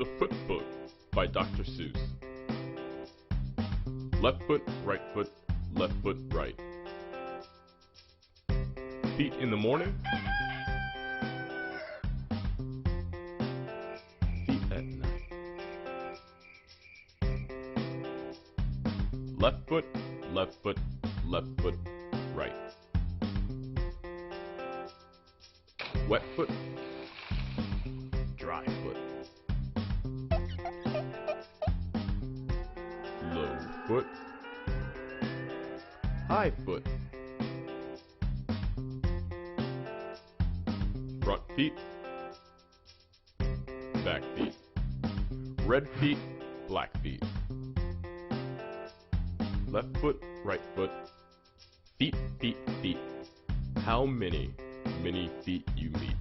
The Foot Book by Dr. Seuss. Left foot, left foot, right. Feet in the morning, feet at night. Left foot, right. Wet foot, dry foot. Low foot, high foot. Front feet, back feet. Red feet, black feet. Left foot, right foot. Feet, feet, feet. How many feet you meet?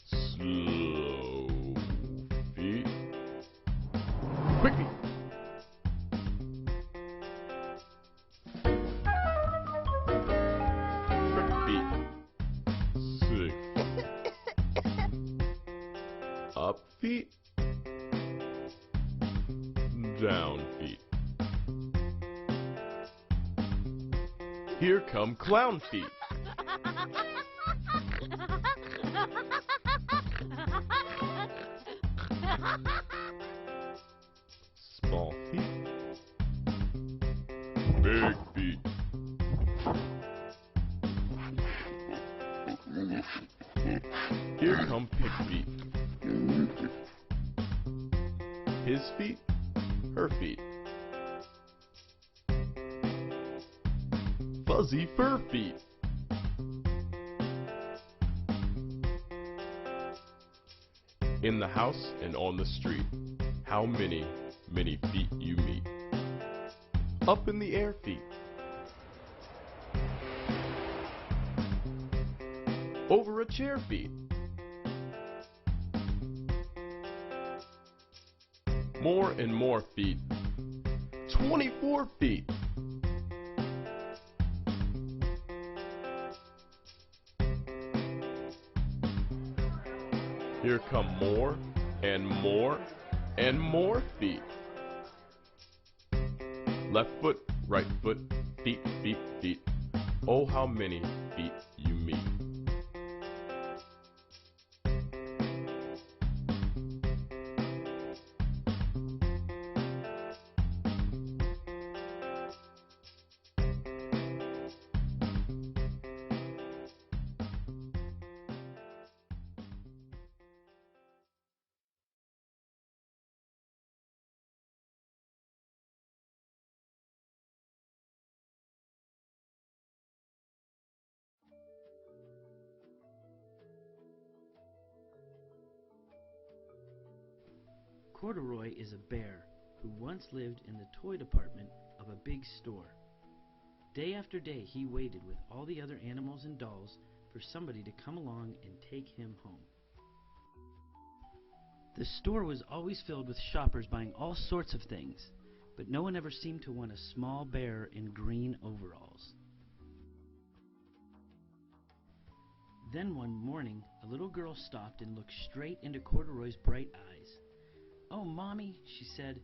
Slow feet. Quick feet. Quick feet. 6. Up feet. Down feet. Here come clown feet. Small feet. Big feet. Here come pig feet. His feet, her feet. Fuzzy fur feet. In the house and on the street, how many feet you meet? Up in the air feet. Over a chair feet. More and more feet. 24 feet. Here come more and more and more feet. Left foot, right foot, feet, feet, feet. Oh, how many feet you meet. Corduroy is a bear who once lived in the toy department of a big store. Day after day he waited with all the other animals and dolls for somebody to come along and take him home. The store was always filled with shoppers buying all sorts of things, but no one ever seemed to want a small bear in green overalls. Then one morning, a little girl stopped and looked straight into Corduroy's bright eyes. "Oh, Mommy," she said,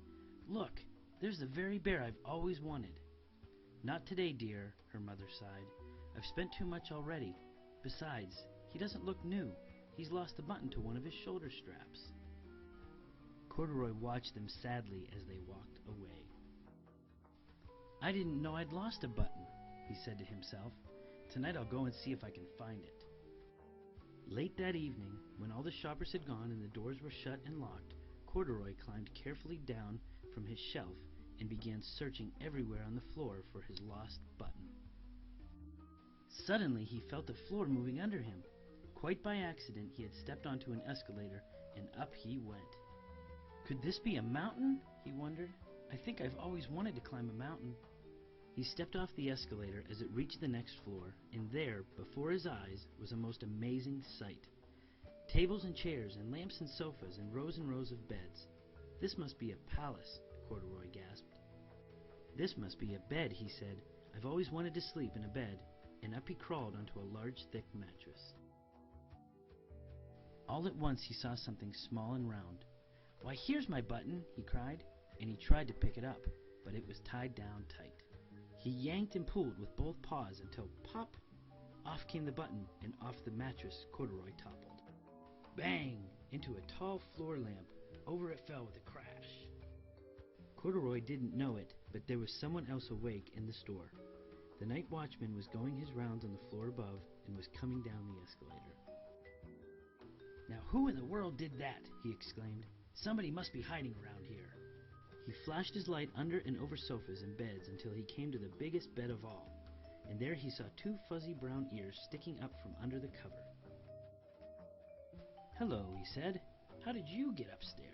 "look, there's the very bear I've always wanted." "Not today, dear," her mother sighed. "I've spent too much already. Besides, he doesn't look new. He's lost a button to one of his shoulder straps." Corduroy watched them sadly as they walked away. "I didn't know I'd lost a button," he said to himself. "Tonight I'll go and see if I can find it." Late that evening, when all the shoppers had gone and the doors were shut and locked, Corduroy climbed carefully down from his shelf and began searching everywhere on the floor for his lost button. Suddenly he felt the floor moving under him. Quite by accident he had stepped onto an escalator and up he went. Could this be a mountain? He wondered. I think I've always wanted to climb a mountain. He stepped off the escalator as it reached the next floor, and there, before his eyes, was a most amazing sight. Tables and chairs and lamps and sofas and rows of beds. "This must be a palace," Corduroy gasped. "This must be a bed," he said. "I've always wanted to sleep in a bed," and up he crawled onto a large thick mattress. All at once he saw something small and round. "Why, here's my button," he cried, and he tried to pick it up, but it was tied down tight. He yanked and pulled with both paws until pop! Off came the button, and off the mattress Corduroy toppled. Bang! Into a tall floor lamp. Over it fell with a crash. Corduroy didn't know it, but there was someone else awake in the store. The night watchman was going his rounds on the floor above and was coming down the escalator. "Now who in the world did that?" he exclaimed. "Somebody must be hiding around here." He flashed his light under and over sofas and beds until he came to the biggest bed of all, and there he saw two fuzzy brown ears sticking up from under the cover. "Hello," he said. "How did you get upstairs?"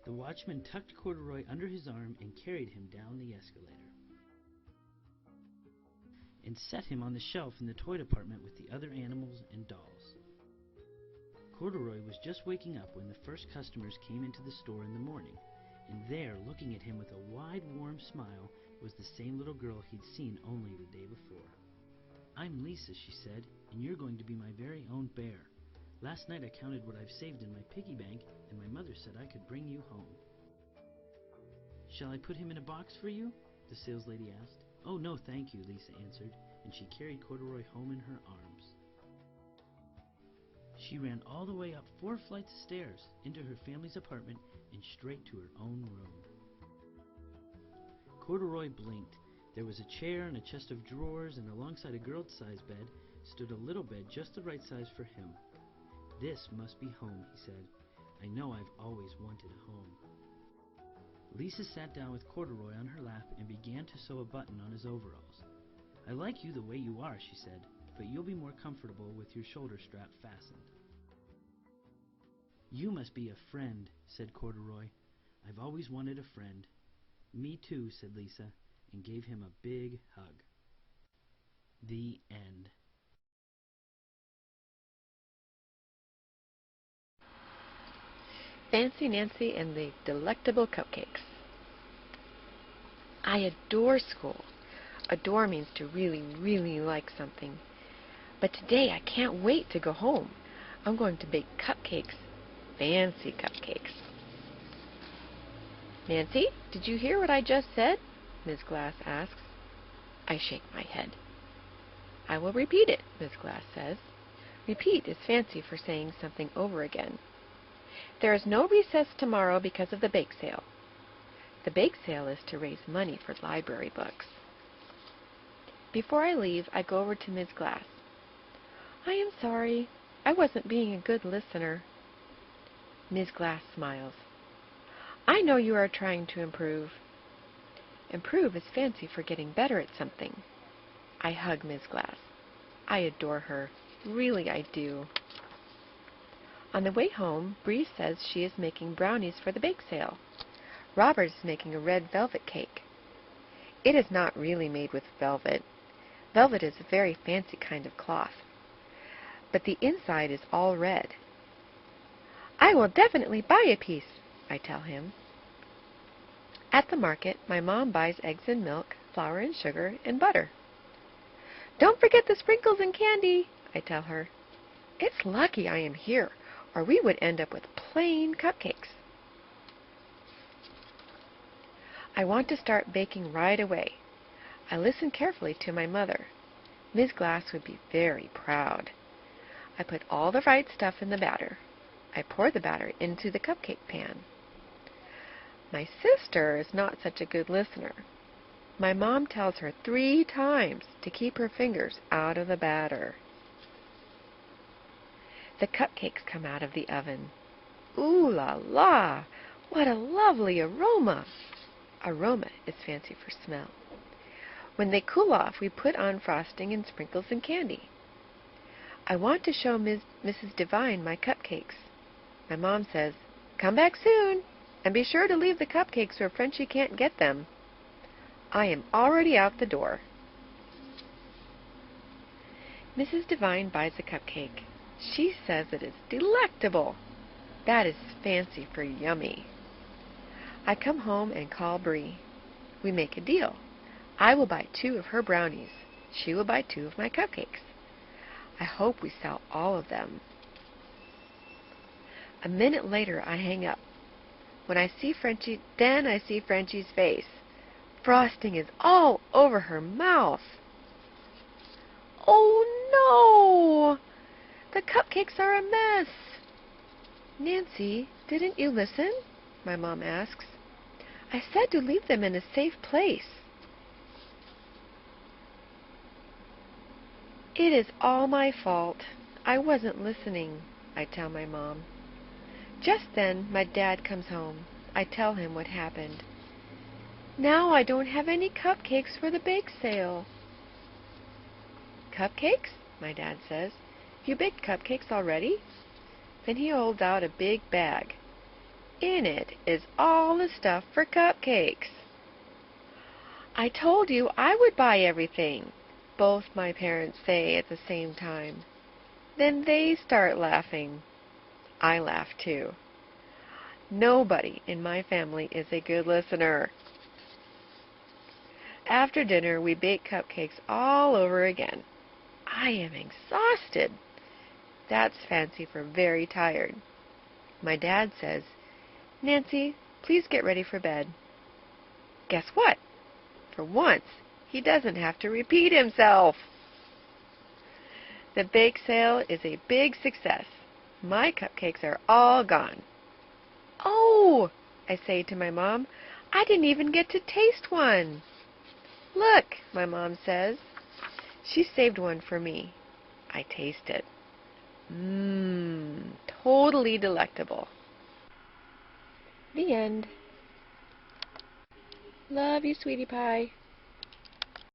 The watchman tucked Corduroy under his arm and carried him down the escalator and set him on the shelf in the toy department with the other animals and dolls. Corduroy was just waking up when the first customers came into the store in the morning, and there, looking at him with a wide, warm smile, was the same little girl he'd seen only the day before. "I'm Lisa," she said, "and you're going to be my very own bear. Last night I counted what I've saved in my piggy bank, and my mother said I could bring you home." "Shall I put him in a box for you?" the saleslady asked. "Oh, no, thank you," Lisa answered, and she carried Corduroy home in her arms. She ran all the way up 4 flights of stairs, into her family's apartment, and straight to her own room. Corduroy blinked. There was a chair and a chest of drawers, and alongside a girl-sized bed stood a little bed just the right size for him. "This must be home," he said. "I know I've always wanted a home." Lisa sat down with Corduroy on her lap and began to sew a button on his overalls. "I like you the way you are," she said, "but you'll be more comfortable with your shoulder strap fastened." "You must be a friend," said Corduroy. "I've always wanted a friend." "Me too," said Lisa, and gave him a big hug. The end. Fancy Nancy and the Delectable Cupcakes. I adore school. Adore means to really, really like something. But today I can't wait to go home. I'm going to bake cupcakes. Fancy cupcakes. "Nancy, did you hear what I just said?" Miss Glass asks. I shake my head. "I will repeat it," Miss Glass says. Repeat is fancy for saying something over again. "There is no recess tomorrow because of the bake sale." The bake sale is to raise money for library books. Before I leave, I go over to Miss Glass. "I am sorry. I wasn't being a good listener." Miss Glass smiles. "I know you are trying to improve." Improve is fancy for getting better at something. I hug Miss Glass. I adore her. Really, I do. On the way home, Bree says she is making brownies for the bake sale. Robert is making a red velvet cake. It is not really made with velvet. Velvet is a very fancy kind of cloth. But the inside is all red. "I will definitely buy a piece," I tell him. At the market, my mom buys eggs and milk, flour and sugar, and butter. "Don't forget the sprinkles and candy," I tell her. It's lucky I am here, or we would end up with plain cupcakes. I want to start baking right away. I listen carefully to my mother. Ms. Glass would be very proud. I put all the right stuff in the batter. I pour the batter into the cupcake pan. My sister is not such a good listener. My mom tells her 3 times to keep her fingers out of the batter. The cupcakes come out of the oven. Ooh la la! What a lovely aroma! Aroma is fancy for smell. When they cool off, we put on frosting and sprinkles and candy. I want to show Mrs. Devine my cupcakes. My mom says, "Come back soon, and be sure to leave the cupcakes where Frenchie can't get them." I am already out the door. Mrs. Devine buys a cupcake. She says it is delectable. That is fancy for yummy. I come home and call Bree. We make a deal. I will buy 2 of her brownies. She will buy 2 of my cupcakes. I hope we sell all of them. A minute later, I hang up. Then I see Frenchie's face. Frosting is all over her mouth. Oh no! The cupcakes are a mess. Nancy, didn't you listen? My mom asks. I said to leave them in a safe place. It is all my fault. I wasn't listening, I tell my mom. Just then, my dad comes home. I tell him what happened. Now I don't have any cupcakes for the bake sale. Cupcakes? My dad says. You baked cupcakes already? Then he holds out a big bag. In it is all the stuff for cupcakes. I told you I would buy everything, both my parents say at the same time. Then they start laughing. I laugh too. Nobody in my family is a good listener. After dinner, we bake cupcakes all over again. I am exhausted. That's fancy for very tired. My dad says, Nancy, please get ready for bed. Guess what? For once, he doesn't have to repeat himself. The bake sale is a big success. My cupcakes are all gone. Oh, I say to my mom, I didn't even get to taste one. Look, my mom says. She saved one for me. I taste it. Totally delectable. The end. Love you, sweetie pie.